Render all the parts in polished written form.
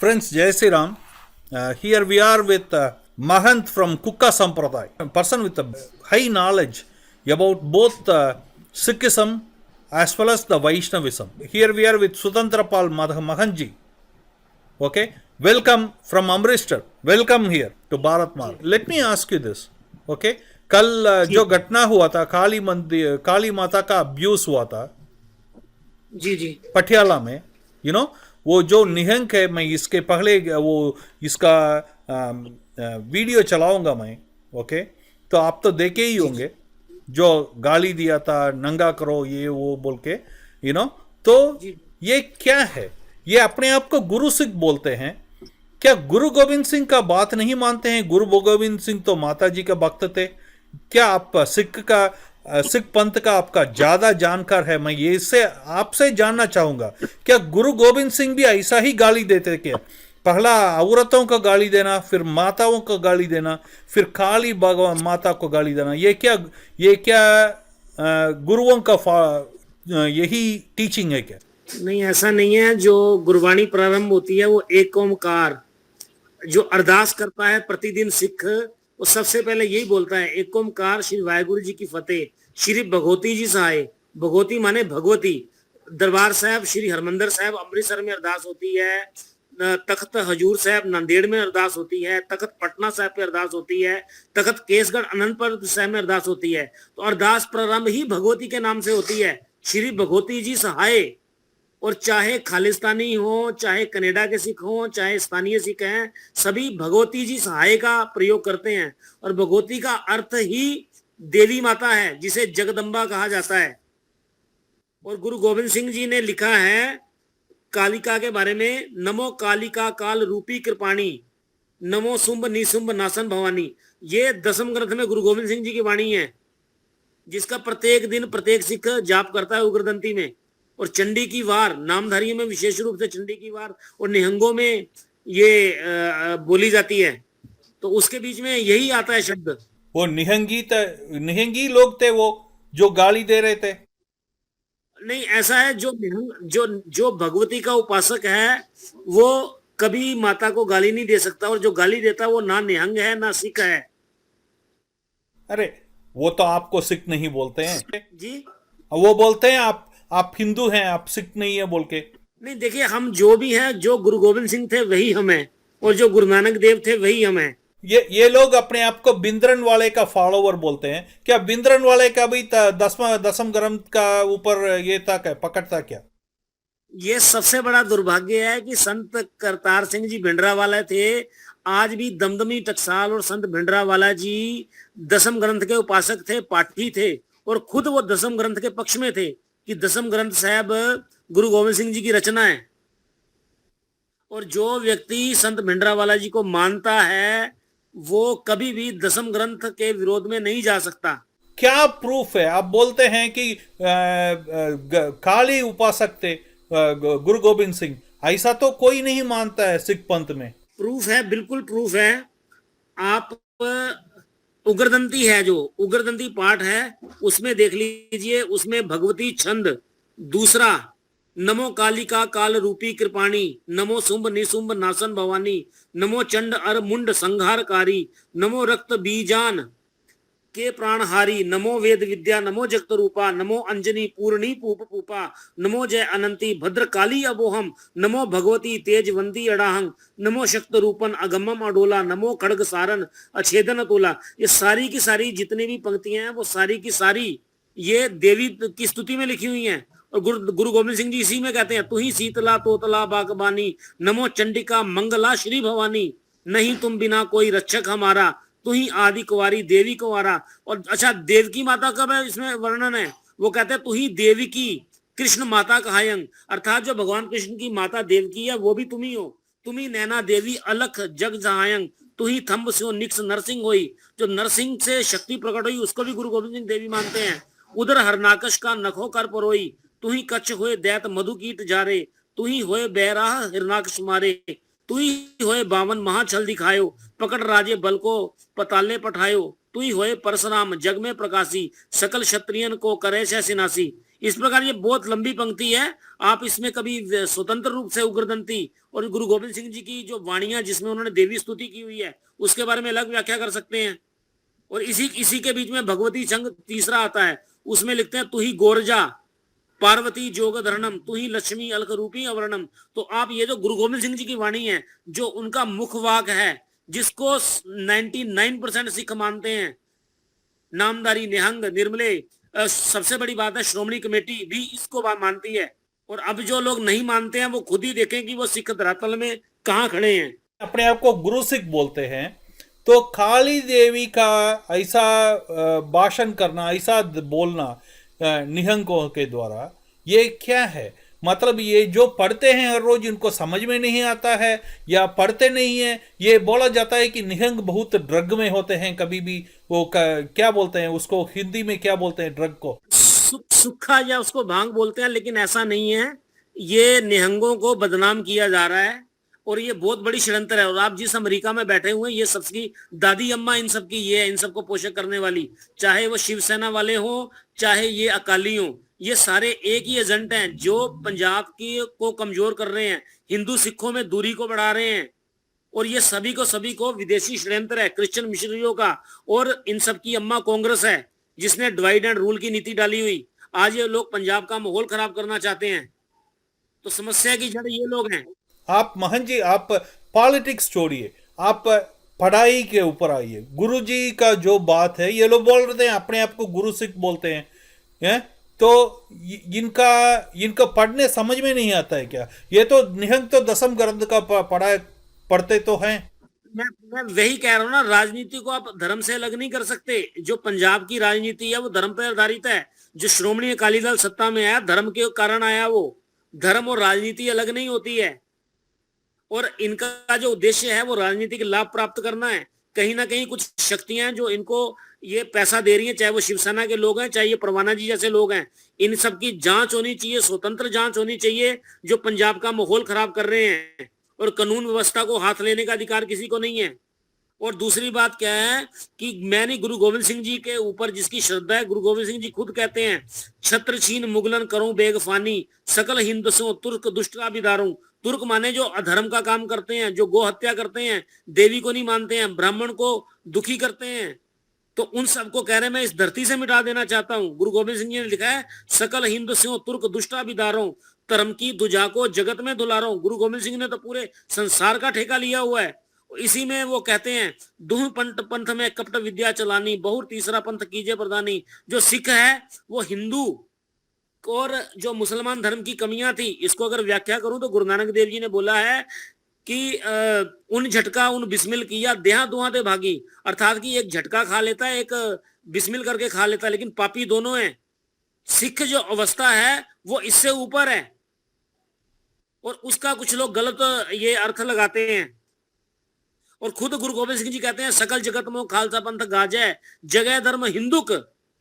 Friends, Jai Sri Ram. Here we are with Mahant from Kukka Sampradaya, a person with a high knowledge about both Sikhism as well as the Vaishnavism. Here we are with Sutantrapal Mahantji. Okay, welcome from Amritsar. Welcome here to Bharat Mal. Let me ask you this. Okay, कल जो घटना हुआ था काली माता का abuse हुआ था जी जी पटियाला में, वो जो निहंग है, मैं इसके पहले वो इसका वीडियो चलाऊंगा मैं। ओके, तो आप तो देखे ही जी होंगे जो गाली दिया था, नंगा करो ये वो बोल के, तो जी ये क्या है? ये अपने आप को गुरु सिख बोलते हैं। क्या गुरु गोविंद सिंह का बात नहीं मानते हैं? गुरु गोविंद सिंह तो माता जी का भक्त थे। क्या आप सिख पंथ का आपका ज्यादा जानकार है? मैं ये से आपसे जानना चाहूंगा, क्या गुरु गोविंद सिंह भी ऐसा ही गाली देते? क्या पहला औरतों को गाली देना, फिर माताओं को गाली देना, फिर काली भगवान माता को गाली देना, ये क्या गुरुओं का यही टीचिंग है क्या? नहीं, ऐसा नहीं है। जो गुरबाणी प्रारंभ होती है वो एक ओमकार, जो अरदास करता है प्रतिदिन सिख, वो सबसे पहले यही बोलता है, एक ओमकार श्री वाहेगुरु जी की फतेह, श्री भगवती जी सहाय। भगवती माने भगवती। दरबार साहब श्री हरमंदर साहब अमृतसर में अरदास होती है, तख्त हजूर साहब नांदेड़ में अरदास होती है, तख्त पटना साहब पे अरदास होती है, तख्त केसगढ़ अनंतपुर साहब में अरदास होती है। तो अरदास प्रारंभ ही भगवती के नाम से होती है, श्री भगवती जी सहाय। और चाहे खालिस्तानी हो, चाहे कनाडा के सिख हो, चाहे स्थानीय सिख हैं, सभी भगवती जी सहाय का प्रयोग करते हैं। और भगवती का अर्थ ही देवी माता है, जिसे जगदम्बा कहा जाता है। और गुरु गोविंद सिंह जी ने लिखा है कालिका के बारे में, नमो कालिका काल रूपी कृपाणी, नमो शुंभ निशुंभ नासन भवानी। ये दसम ग्रंथ में गुरु गोविंद सिंह जी की वाणी है, जिसका प्रत्येक दिन प्रत्येक सिख जाप करता है उग्रदंती में। और चंडी की वार, नामधारियों में विशेष रूप से चंडी की वार और निहंगों में ये बोली जाती है। तो उसके बीच में यही आता है शब्द। वो निहंगी लोग थे वो जो गाली दे रहे थे? नहीं, ऐसा है, जो निहंग जो भगवती का उपासक है वो कभी माता को गाली नहीं दे सकता, और जो गाली देता है वो ना निहंग है ना सिख है। अरे वो तो आपको सिख नहीं बोलते हैं जी, वो बोलते हैं आप हिंदू हैं, आप सिख नहीं है बोल के। नहीं, देखिए, हम जो भी हैं, जो गुरु गोविंद सिंह थे वही हम हैं, और जो गुरु नानक देव थे वही हम हैं। ये लोग अपने आप को बिंद्रन वाले का फॉलोवर बोलते हैं। क्या बिंद्रन वाले का भी दसम ग्रंथ का ऊपर ये था क्या, पकड़ था क्या? ये सबसे बड़ा दुर्भाग्य है कि संत करतार सिंह जी भिंडरावाला थे, आज भी दमदमी टकसाल और संत भिंडरावाला जी दसम ग्रंथ के उपासक थे, पाठी थे, और खुद वो दसम ग्रंथ के पक्ष में थे कि दसम ग्रंथ साहब गुरु गोविंद सिंह जी की रचना है। और जो व्यक्ति संत भिंडरावाला जी को मानता है वो कभी भी दसम ग्रंथ के विरोध में नहीं जा सकता। क्या प्रूफ है? आप बोलते हैं कि काली उपासक थे गुरु गोविंद सिंह, ऐसा तो कोई नहीं मानता है सिख पंथ में। प्रूफ है, बिल्कुल प्रूफ है। आप उग्रदंती है, जो उग्रदंती पाठ है उसमें देख लीजिए, उसमें भगवती छंद दूसरा, नमो कालिका काल रूपी कृपाणी, नमो शुंभ निशुंभ नासन भवानी, नमो चंड अर मुंड संहारकारी, नमो रक्त बीजान के प्राणहारी, नमो वेद विद्या, नमो जगत रूपा, नमो अंजनी पूर्णी पूप पूपा, नमो जय अनंती भद्र काली अबोहम, नमो भगवती तेजवंती अड़ाहंग, नमो शक्त रूपन अगमम अडोला, नमो खड़ग सारन अछेदन तोला। ये सारी की सारी जितनी भी पंक्तियां हैं वो सारी की सारी ये देवी की स्तुति में लिखी हुई हैं। और गुरु गोविंद सिंह जी इसी में कहते हैं, तू ही शीतला तोतला बागबानी, नमो चंडिका मंगला श्री भवानी, नहीं तुम बिना कोई रक्षक हमारा, तू ही आदि कुंवारी देवी कुंवारा। और अच्छा, देवकी माता का भी इसमें वर्णन है, वो कहते हैं तू ही देवकी कृष्ण माता कहायंग, अर्थात जो भगवान कृष्ण की माता देवकी है वो भी तुम ही हो, तुम ही नैना देवी अलख जग जहायंग, तू ही थम्ब स्यो निक्स नरसिंह होई। जो नरसिंह से शक्ति प्रकट हुई उसको भी गुरु गोविंद सिंह देवी मानते हैं। उधर हरनाकश का नखो कर परोई, तू ही कच्छ हुए दैत मधु कीट जारे, तू ही होए बैराह हिरनाकश मारे, तू ही होए बावन महाछल दिखायो, पकड़ राजे बल को पताले पठायो, तू ही होए परशुराम जग में प्रकाशी, सकल क्षत्रियन को करे सह सिनासी। इस प्रकार ये बहुत लंबी पंक्ति है। आप इसमें कभी स्वतंत्र रूप से उग्रदंती और गुरु गोविंद सिंह जी की जो वाणियां जिसमें उन्होंने देवी स्तुति की हुई है उसके बारे में अलग व्याख्या कर सकते हैं। और इसी इसी के बीच में भगवती छंद तीसरा आता है, उसमें लिखते हैं तू ही गोरजा पार्वती जोग धरणम तू ही लक्ष्मी अलक रूपी अवर्णम। तो आप ये जो गुरु गोविंद सिंह जी की वाणी है, जो उनका मुख वाक है, जिसको 99% सिख मानते हैं, नामदारी निहंग निर्मले, सबसे बड़ी बात है श्रोमणी कमेटी भी इसको मानती है। और अब जो लोग नहीं मानते हैं वो खुद ही देखें कि वो सिख धरातल में कहाँ खड़े हैं। अपने आप को गुरु सिख बोलते हैं, तो काली देवी का ऐसा भाषण करना, ऐसा बोलना निहंगों के द्वारा, ये क्या है? मतलब ये जो पढ़ते हैं हर रोज इनको समझ में नहीं आता है या पढ़ते नहीं है। ये बोला जाता है कि निहंग बहुत ड्रग में होते हैं, कभी भी वो क्या बोलते हैं उसको, हिंदी में क्या बोलते हैं ड्रग को? सुखा या उसको भांग बोलते हैं, लेकिन ऐसा नहीं है। ये निहंगों को बदनाम किया जा रहा है और ये बहुत बड़ी षड्यंत्र है। और आप जिस अमेरिका में बैठे हुए हैं, ये सबकी दादी अम्मा इन सबकी ये है, इन सबको पोषक करने वाली, चाहे वो शिवसेना वाले हो चाहे ये अकाली हो, ये सारे एक ही एजेंट हैं जो पंजाब की को कमजोर कर रहे हैं, हिंदू सिखों में दूरी को बढ़ा रहे हैं। और ये सभी को विदेशी षड्यंत्र है क्रिश्चियन मिशनरियों का। और इन सबकी अम्मा कांग्रेस है जिसने डिवाइड एंड रूल की नीति डाली हुई। आज ये लोग पंजाब का माहौल खराब करना चाहते हैं, तो समस्या की जड़ ये लोग हैं। आप महन जी, आप पॉलिटिक्स छोड़िए, आप पढ़ाई के ऊपर आइए। गुरु जी का जो बात है, ये लोग बोल रहे हैं अपने आप को गुरु सिख बोलते हैं, तो इनका इनका पढ़ने समझ में नहीं आता है क्या? ये तो निहंग तो दसम ग्रंथ का पढ़ते तो हैं। मैं वही कह रहा हूँ ना, राजनीति को आप धर्म से अलग नहीं कर सकते। जो पंजाब की राजनीति है वो धर्म पर आधारित है। जो श्रोमणी अकाली दल सत्ता में आया धर्म के कारण आया, वो धर्म और राजनीति अलग नहीं होती है। और इनका जो उद्देश्य है वो राजनीतिक लाभ प्राप्त करना है। कहीं ना कहीं कुछ शक्तियां हैं जो इनको ये पैसा दे रही हैं, चाहे वो शिवसेना के लोग हैं चाहे ये परवाना जी जैसे लोग हैं। इन सब की जांच होनी चाहिए, स्वतंत्र जांच होनी चाहिए, जो पंजाब का माहौल खराब कर रहे हैं। और कानून व्यवस्था को हाथ लेने का अधिकार किसी को नहीं है। और दूसरी बात क्या है कि मैंने गुरु गोविंद सिंह जी के ऊपर जिसकी श्रद्धा है, गुरु गोविंद सिंह जी खुद कहते हैं, छत्र छीन मुगलन करूं बेग फानी सकल हिंद सो तुर्क दुष्टा बिदारूं। तुर्क माने जो अधर्म का काम करते हैं, जो गो हत्या करते हैं, देवी को नहीं मानते हैं, ब्राह्मण को दुखी करते हैं, तो उन सबको कह रहे मैं इस धरती से मिटा देना चाहता हूं। गुरु गोविंद सिंह जी ने लिखा है सकल हिंद स्यों तुर्क दुष्टा बिदारों धर्म की दुजा को जगत में दुलारों। गुरु गोविंद सिंह ने तो पूरे संसार का ठेका लिया हुआ है। इसी में वो कहते हैं दुह पंथ में कपट विद्या चलानी बहु तीसरा पंथ कीजिए प्रदानी। जो सिख है वो हिंदू और जो मुसलमान धर्म की कमियां थी, इसको अगर व्याख्या करूं तो गुरु नानक देव जी ने बोला है कि उन झटका उन बिस्मिल किया देहा दुआ दे भागी। अर्थात कि एक झटका खा लेता है, एक बिस्मिल करके खा लेता है, लेकिन पापी दोनों हैं। सिख जो अवस्था है वो इससे ऊपर है और उसका कुछ लोग गलत ये अर्थ लगाते हैं। और खुद गुरु गोविंद सिंह जी कहते हैं सकल जगत में खालसा पंथ गाजै जगह धर्म हिंदुक।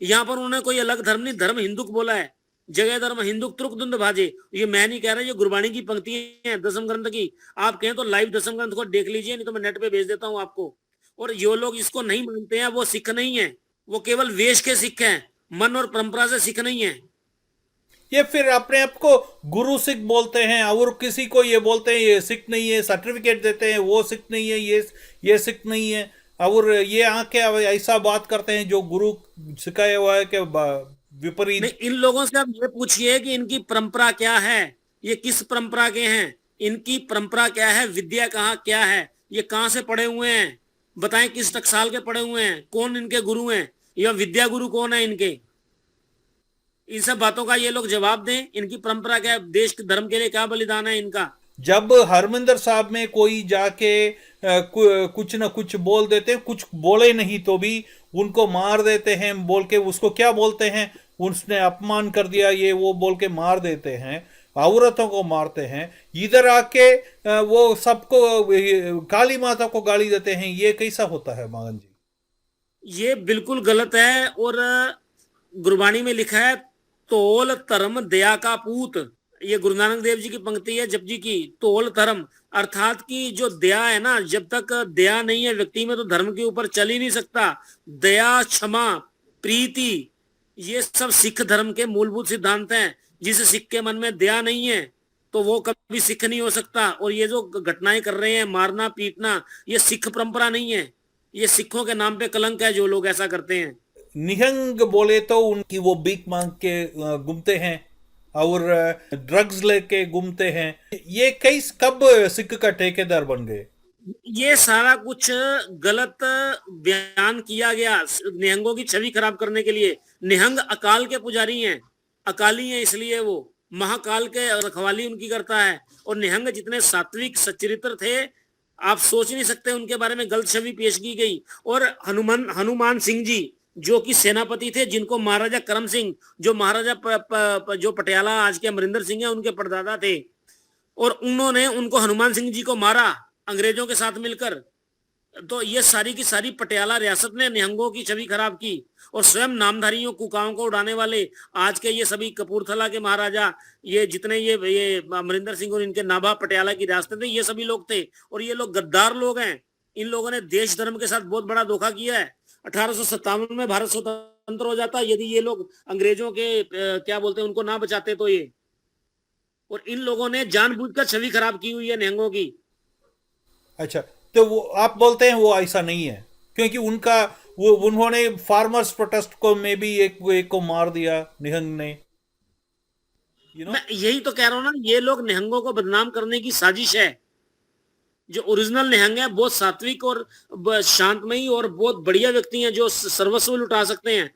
यहां पर उन्होंने कोई अलग धर्म नहीं, धर्म हिंदुक बोला है। जगह धर्म हिंदुक तुर्क दुंद भाजे। ये मैं नहीं कह रहा, ये गुरबाणी की पंक्ति है दसम ग्रंथ की। आप कहें तो लाइव दसम ग्रंथ को देख लीजिए, नहीं तो मैं नेट पे भेज देता हूं आपको। और जो लोग इसको नहीं मानते हैं वो सिख नहीं है, वो केवल वेश के सिख हैं, मन और परंपरा से सिख नहीं है। ये फिर अपने आप को गुरु सिख बोलते हैं और किसी को ये बोलते हैं ये सिख नहीं है, सर्टिफिकेट देते हैं वो सिख नहीं है, ये सिख नहीं है। और ये आके ऐसा बात करते हैं जो गुरु सिखाया हुआ है कि विपरीत। नहीं, इन लोगों से आप ये पूछिए कि इनकी परंपरा क्या है, ये किस परंपरा के हैं, इनकी परंपरा क्या है, विद्या कहाँ क्या है, ये कहाँ से पढ़े हुए हैं, बताएं किस टकसाल के पढ़े हुए हैं, कौन इनके गुरु हैं, या विद्या गुरु कौन है इनके। इन सब बातों का ये लोग जवाब दें। इनकी परंपरा क्या है, देश के धर्म के लिए क्या बलिदान है इनका। जब हरमिंदर साहब में कोई जाके कुछ ना कुछ बोल देते हैं, कुछ बोले नहीं तो भी उनको मार देते हैं बोल के, उसको क्या बोलते हैं, उसने अपमान कर दिया ये वो बोल के मार देते हैं, औरतों को मारते हैं। इधर आके वो सबको काली माता को गाली देते हैं। ये कैसा होता है मगन जी? ये बिल्कुल गलत है। और गुरबाणी में लिखा है तोल धर्म दया का पूत। ये गुरु नानक देव जी की पंक्ति है जपजी की। तोल धर्म अर्थात कि जो दया है ना, जब तक दया नहीं है व्यक्ति में तो धर्म के ऊपर चल ही नहीं सकता। दया क्षमा प्रीति ये सब सिख धर्म के मूलभूत सिद्धांत हैं। जिस सिख के मन में दया नहीं है तो वो कभी सिख नहीं हो सकता। और ये जो घटनाएं कर रहे हैं, मारना पीटना, ये सिख परंपरा नहीं है, ये सिखों के नाम पे कलंक है जो लोग ऐसा करते हैं। निहंग बोले तो उनकी वो भीख मांग के घूमते हैं और ड्रग्स लेके घूमते हैं। ये केस कब सिख का ठेकेदार बन गए? ये सारा कुछ गलत बयान किया गया निहंगों की छवि खराब करने के लिए। निहंग अकाल के पुजारी हैं, अकाली हैं, इसलिए वो महाकाल के रखवाली उनकी करता है। और निहंग जितने सात्विक सच्चरित्र थे, आप सोच नहीं सकते उनके बारे में गलत छवि पेश की गई। और हनुमान सिंह जी जो कि सेनापति थे, जिनको महाराजा करम सिंह, जो महाराजा जो पटियाला आज के अमरिंदर सिंह है, उनके परदादा थे, और उन्होंने उनको हनुमान सिंह जी को मारा अंग्रेजों के साथ मिलकर। तो ये सारी की सारी पटियाला रियासत ने निहंगों की छवि खराब की। और स्वयं नामधारियों कुकाओं को उड़ाने वाले आज के ये सभी कपूरथला के महाराजा, ये जितने ये अमरिंदर सिंह और इनके नाभा पटियाला की रियासत थे, ये सभी लोग थे। और ये लोग गद्दार लोग हैं। इन लोगों ने देश धर्म के साथ बहुत बड़ा धोखा किया है। 1857 में भारत स्वतंत्र हो जाता यदि ये लोग अंग्रेजों के क्या बोलते हैं उनको ना बचाते तो ये। और इन लोगों ने जानबूझकर छवि खराब की हुई है निहंगों की। अच्छा, तो वो आप बोलते हैं वो ऐसा नहीं है क्योंकि उनका वो उन्होंने फार्मर्स प्रोटेस्ट को में भी एक को मार दिया निहंग ने, मैं यही तो कह रहा हूं ना, ये लोग निहंगों को बदनाम करने की साजिश है। जो ओरिजिनल निहंग है बहुत सात्विक और शांतमयी और बहुत बढ़िया व्यक्ति हैं जो सर्वस्व लुटा सकते हैं।